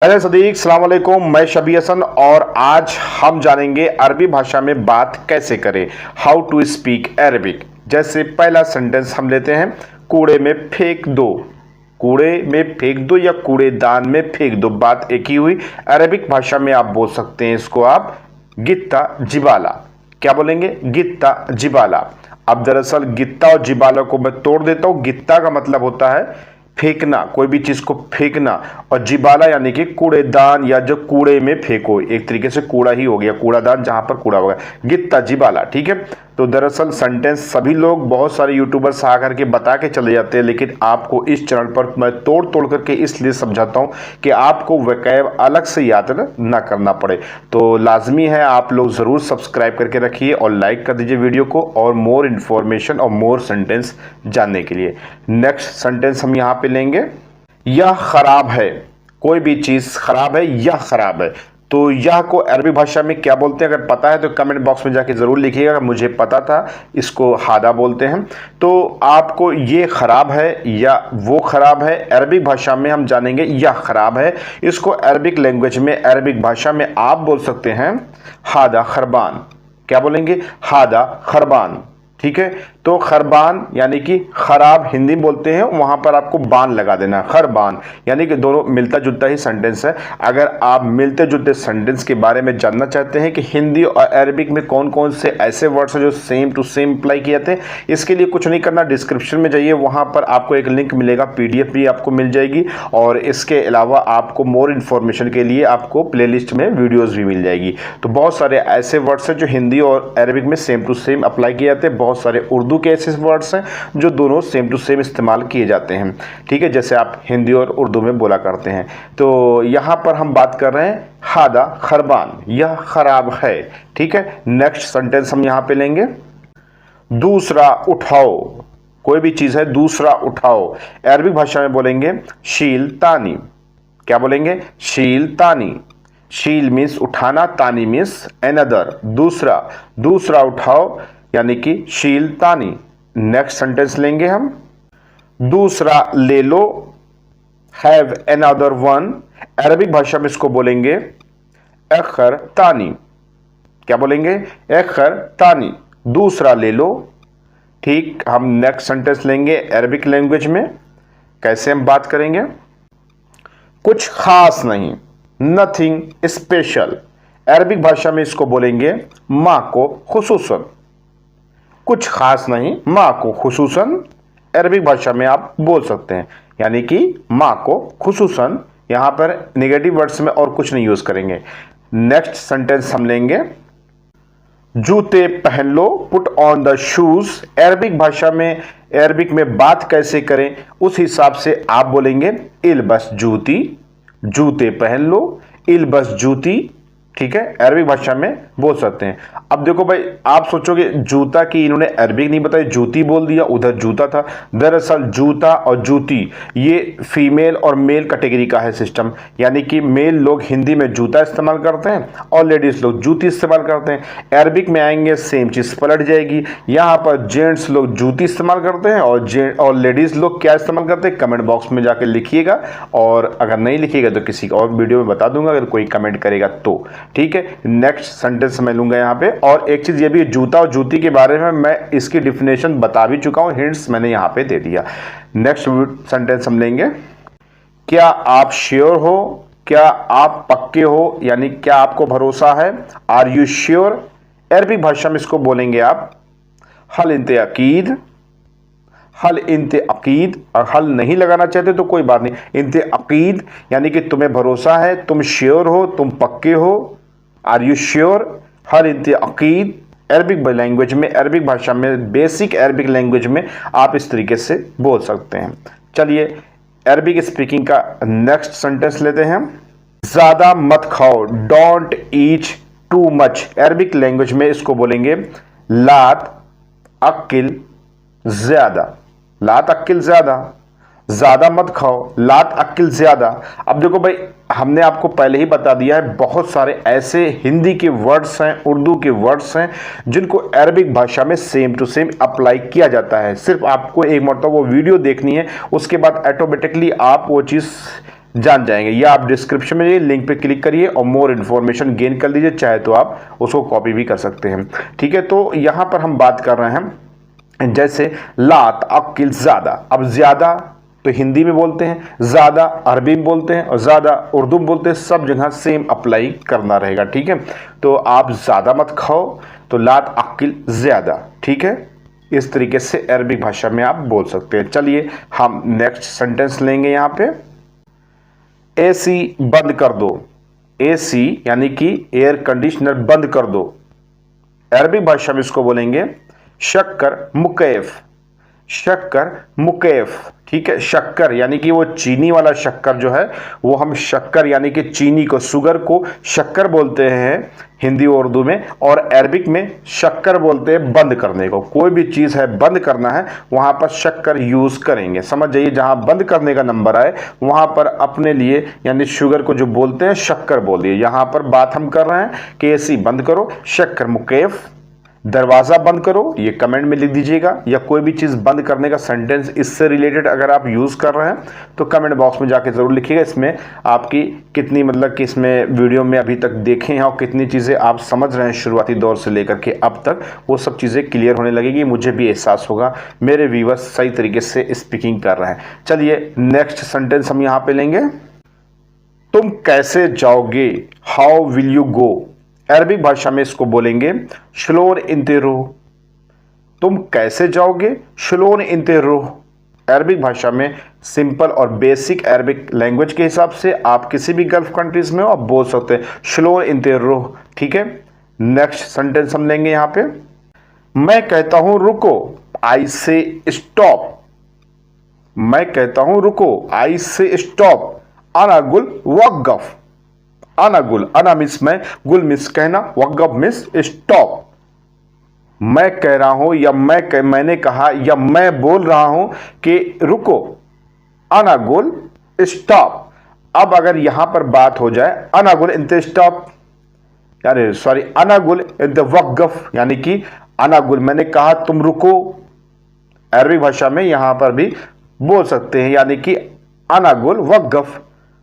अरे सदीक सलाम अलैकुम, मैं शबी हसन और आज हम जानेंगे अरबी भाषा में बात कैसे करें, हाउ टू स्पीक अरबिक। जैसे पहला सेंटेंस हम लेते हैं, कूड़े में फेंक दो। कूड़े में फेंक दो या कूड़ेदान में फेंक दो, बात एक ही हुई। अरबिक भाषा में आप बोल सकते हैं इसको आप गित्ता जिबाला। क्या बोलेंगे? गित्ता जिबाला। अब दरअसल गित्ता और जिबाला को मैं तोड़ देता हूं। गित्ता का मतलब होता है फेंकना, कोई भी चीज को फेंकना, और जिबाला यानी कि कूड़ेदान या जो कूड़े में फेंको, एक तरीके से कूड़ा ही हो गया, कूड़ादान जहां पर कूड़ा होगा, गित्ता जिबाला। ठीक है, तो दरअसल सेंटेंस सभी लोग, बहुत सारे यूट्यूबर्स आकर के बता के चले जाते हैं, लेकिन आपको इस चैनल पर मैं तोड़ तोड़ करके इसलिए समझाता हूं कि आपको वैकैब अलग से याद न करना पड़े। तो लाजमी है आप लोग ज़रूर सब्सक्राइब करके रखिए और लाइक कर दीजिए वीडियो को, और मोर इन्फॉर्मेशन और मोर सेंटेंस जानने के लिए। नेक्स्ट सेंटेंस हम यहाँ पे लेंगे, यह खराब है। कोई भी चीज़ खराब है, यह खराब है, तो यह को अरबी भाषा में क्या बोलते हैं? अगर पता है तो कमेंट बॉक्स में जाके ज़रूर लिखिएगा। अगर मुझे पता था, इसको हादा बोलते हैं। तो आपको ये ख़राब है या वो ख़राब है, अरबिक भाषा में हम जानेंगे यह ख़राब है। इसको अरबिक लैंग्वेज में, अरबिक भाषा में आप बोल सकते हैं हादा खरबान। क्या बोलेंगे? हादा खरबान। ठीक है, तो खरबान यानी कि खराब हिंदी में बोलते हैं, वहां पर आपको बान लगा देना, खरबान, यानी कि दोनों मिलता जुलता ही सेंटेंस है। अगर आप मिलते जुलते सेंटेंस के बारे में जानना चाहते हैं कि हिंदी और अरबिक में कौन कौन से ऐसे वर्ड्स हैं जो सेम टू सेम अप्लाई किए जाते हैं, इसके लिए कुछ नहीं करना, डिस्क्रिप्शन में जाइए, वहां पर आपको एक लिंक मिलेगा, PDF भी आपको मिल जाएगी, और इसके अलावा आपको मोर इन्फॉर्मेशन के लिए आपको प्लेलिस्ट में वीडियोज़ भी मिल जाएगी। तो बहुत सारे ऐसे वर्ड्स हैं जो हिंदी और अरबिक में सेम टू सेम अप्लाई किए जाते हैं। बहुत सारे उर्दू के ऐसे वर्ड्स हैं जो दोनों सेम टू सेम इस्तेमाल किए जाते हैं। ठीक है, जैसे आप हिंदी और उर्दू में बोला करते हैं। तो यहां पर हम बात कर रहे हैं हादा खरबान, यह खराब है। ठीक है, नेक्स्ट सेंटेंस हम यहां पे लेंगे, दूसरा उठाओ। कोई भी चीज है, दूसरा उठाओ, अरबी भाषा में बोलेंगे शील तानी। क्या बोलेंगे? शील तानी। शील मीन्स उठाना, तानी मीन्स अनदर, दूसरा। दूसरा उठाओ यानी कि शील तानी। नेक्स्ट सेंटेंस लेंगे हम, दूसरा ले लो, हैव अनदर वन। अरबिक भाषा में इसको बोलेंगे अखर तानी। क्या बोलेंगे? अखर तानी, दूसरा ले लो। ठीक, हम नेक्स्ट सेंटेंस लेंगे अरबिक लैंग्वेज में। कैसे हम बात करेंगे? कुछ खास नहीं, नथिंग स्पेशल। अरबिक भाषा में इसको बोलेंगे माँ को खुसूसन। कुछ खास नहीं, माँ को खुसूसन, अरबिक भाषा में आप बोल सकते हैं, यानी कि माँ को खुसूसन। यहां पर नेगेटिव वर्ड्स में और कुछ नहीं यूज करेंगे। नेक्स्ट सेंटेंस हम लेंगे, जूते पहन लो, put on the shoes. Arabic भाषा में, अरबिक में बात कैसे करें उस हिसाब से आप बोलेंगे इलबस जूती, जूते पहन लो, इलबस जूती। ठीक है, अरबिक भाषा में बोल सकते हैं। अब देखो भाई, आप सोचोगे जूता की इन्होंने अरबिक नहीं बताई, जूती बोल दिया, उधर जूता था। दरअसल जूता और जूती ये फीमेल और मेल कैटेगरी का है सिस्टम, यानी कि मेल लोग हिंदी में जूता इस्तेमाल करते हैं और लेडीज लोग जूती इस्तेमाल करते हैं। अरबिक में आएंगे सेम चीज पलट जाएगी। यहाँ पर जेंट्स लोग जूती इस्तेमाल करते हैं और लेडीज लोग क्या इस्तेमाल करते हैं, कमेंट बॉक्स में जाकर लिखिएगा, और अगर नहीं लिखिएगा तो किसी और वीडियो में बता दूंगा अगर कोई कमेंट करेगा तो। ठीक है, नेक्स्ट सेंटेंस मैं लूंगा यहाँ पे। और एक चीज ये भी, जूता और जूती के बारे में मैं इसकी डिफिनेशन बता भी चुका हूं, हिंट्स मैंने यहाँ पे दे दिया। नेक्स्ट सेंटेंस हम लेंगे, क्या आप श्योर हो? क्या आप पक्के हो, यानी क्या आपको भरोसा है? Are you sure? अरबी भाषा में इसको बोलेंगे आप हल इंते अकीद। हल इंते अकीद, और हल नहीं लगाना चाहते तो कोई बात नहीं, इंते अकीद यानी कि तुम्हें भरोसा है, तुम श्योर हो, तुम पक्के हो। Are you sure? हल इंते अकीद। अरबिक लैंग्वेज में, अरबिक भाषा में, बेसिक अरबिक लैंग्वेज में आप इस तरीके से बोल सकते हैं। चलिए अरबिक स्पीकिंग का नेक्स्ट सेंटेंस लेते हैं, ज्यादा मत खाओ, don't eat too much. Arabic language में इसको बोलेंगे लात अक्किल ज्यादा। लात अक्किल ज्यादा, ज्यादा मत खाओ, लात अक्किल ज्यादा। अब देखो भाई, हमने आपको पहले ही बता दिया है, बहुत सारे ऐसे हिंदी के वर्ड्स हैं, उर्दू के वर्ड्स हैं, जिनको अरबिक भाषा में सेम टू सेम अप्लाई किया जाता है। सिर्फ आपको एक मरतबा वो वीडियो देखनी है, उसके बाद ऑटोमेटिकली आप वो चीज़ जान जाएंगे। या आप डिस्क्रिप्शन में ये लिंक पे क्लिक करिए और मोर इन्फॉर्मेशन गेन कर लीजिए, चाहे तो आप उसको कॉपी भी कर सकते हैं। ठीक है, तो यहाँ पर हम बात कर रहे हैं जैसे लात अक्किल ज़्यादा। अब ज़्यादा तो हिंदी में बोलते हैं, ज़्यादा अरबी में बोलते हैं और ज़्यादा उर्दू में बोलते हैं, सब जगह सेम अप्लाई करना रहेगा। ठीक है, तो आप ज़्यादा मत खाओ तो लात अक्किल ज़्यादा। ठीक है, इस तरीके से अरबिक भाषा में आप बोल सकते हैं। चलिए हम नेक्स्ट सेंटेंस लेंगे। यहाँ पे एसी बंद कर दो। एसी यानी कि एयर कंडीशनर बंद कर दो। अरबिक भाषा में इसको बोलेंगे शक्कर मुकैफ। शक्कर मुकैफ। ठीक है, शक्कर यानी कि वो चीनी वाला शक्कर जो है वो हम शक्कर यानी कि चीनी को, शुगर को शक्कर बोलते हैं हिंदी और उर्दू में, और अरबिक में शक्कर बोलते हैं बंद करने को। कोई भी चीज़ है बंद करना है वहाँ पर शक्कर यूज़ करेंगे। समझ जाइए, जहाँ बंद करने का नंबर आए वहाँ पर अपने लिए यानी शुगर को जो बोलते हैं शक्कर बोलिए। यहाँ पर बात हम कर रहे हैं कि एसी बंद करो, शक्कर मुकैफ। दरवाज़ा बंद करो, ये कमेंट में लिख दीजिएगा, या कोई भी चीज़ बंद करने का सेंटेंस इससे रिलेटेड अगर आप यूज़ कर रहे हैं तो कमेंट बॉक्स में जाके ज़रूर लिखिएगा। इसमें आपकी कितनी मतलब कि इसमें वीडियो में अभी तक देखे हैं और कितनी चीज़ें आप समझ रहे हैं शुरुआती दौर से लेकर के अब तक, वो सब चीज़ें क्लियर होने लगेगी। मुझे भी एहसास होगा मेरे व्यूअर्स सही तरीके से स्पीकिंग कर रहे हैं। चलिए नेक्स्ट सेंटेंस हम यहाँ पे लेंगे। तुम कैसे जाओगे, how will you go. Arabic भाषा में इसको बोलेंगे शलोन इंतेरो। तुम कैसे जाओगे, शलोन इंतेरो। अरबिक भाषा में सिंपल और बेसिक अरबिक लैंग्वेज के हिसाब से आप किसी भी गल्फ कंट्रीज में हो आप बोल सकते हैं शलोन इंतेरो। ठीक है, नेक्स्ट सेंटेंस हम लेंगे यहाँ पे। मैं कहता हूं रुको, आई से स्टॉप। मैं कहता हूं रुको, आई से स्टॉप। अना गुल वक़्फ़। अना गुल, अना मिस मैं, गुल मिस कहना, वक़्फ़ मिस स्टॉप। मैं कह रहा हूं या मैंने कहा या मैं बोल रहा हूं कि रुको, अना गुल स्टॉप। अब अगर यहां पर बात हो जाए अना गुल इंत स्टॉप, यानी सॉरी अना गुल इंत वक़्फ़, यानी कि अना गुल मैंने कहा तुम रुको। अरबी भाषा में यहां पर भी बोल सकते हैं, यानी कि अना गुल वक़्फ़,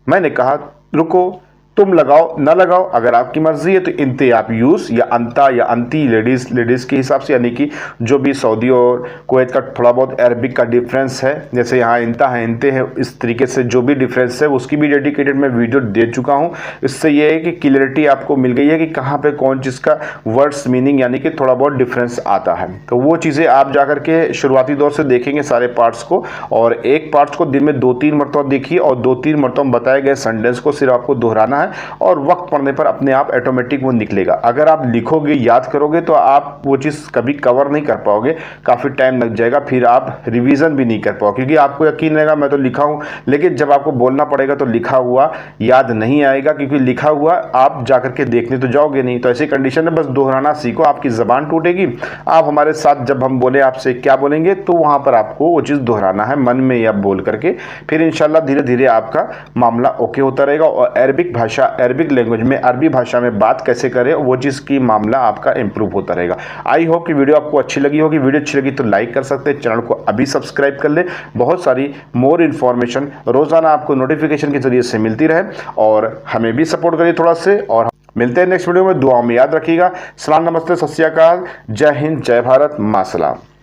मैंने कहा रुको। तुम लगाओ ना लगाओ अगर आपकी मर्जी है तो इंते आप यूज़, या अंता या अंती लेडीज़ के हिसाब से, यानी कि जो भी सऊदी और कुवैत का थोड़ा बहुत अरबिक का डिफरेंस है, जैसे यहाँ इंता है इंते है, इस तरीके से जो भी डिफरेंस है उसकी भी डेडिकेटेड मैं वीडियो दे चुका हूँ। इससे ये है कि क्लियरिटी आपको मिल गई है कि कहाँ पर कौन चीज़ का वर्ड्स मीनिंग यानी कि थोड़ा बहुत डिफरेंस आता है। तो वो चीज़ें आप जा करके शुरुआती दौर से देखेंगे सारे पार्ट्स को, और एक पार्ट्स को दिन में 2-3 मरतबा देखिए और 2-3 मरतबा बताए गए सेंटेंस को सिर्फ आपको दोहराना है और वक्त पड़ने पर अपने आप ऑटोमेटिक वो निकलेगा। अगर आप लिखोगे याद करोगे तो आप वो चीज़ कभी कवर नहीं कर पाओगे, काफ़ी टाइम लग जाएगा, फिर आप रिवीजन भी नहीं कर पाओगे, क्योंकि आपको यकीन रहेगा मैं तो लिखा हूँ, लेकिन जब आपको बोलना पड़ेगा तो लिखा हुआ याद नहीं आएगा, क्योंकि लिखा हुआ आप जाकर के देखने तो जाओगे नहीं। तो ऐसी कंडीशन में बस दोहराना सीखो, आपकी ज़बान टूटेगी। आप हमारे साथ जब हम बोले आपसे क्या बोलेंगे तो वहाँ पर आपको वो चीज़ दोहराना है मन में या बोल करके, फिर इंशाल्लाह धीरे धीरे आपका मामला ओके होता रहेगा। और अरबिक भाषा, अरबिक लैंग्वेज में, अरबी भाषा में बात कैसे करें वो चीज़ की मामला आपका इंप्रूव होता रहेगा। आई होप कि वीडियो आपको अच्छी लगी होगी। वीडियो अच्छी लगी तो लाइक कर सकते हैं, चैनल को अभी सब्सक्राइब कर ले। बहुत सारी मोर इन्फॉर्मेशन रोज़ाना आपको नोटिफिकेशन के जरिए से मिलती रहे, और हमें भी सपोर्ट करिए थोड़ा से। और मिलते हैं नेक्स्ट वीडियो में, दुआओं में याद रखिएगा। सलाम, नमस्ते, सत श्री अकाल, जय हिंद, जय भारत, मां सलाम।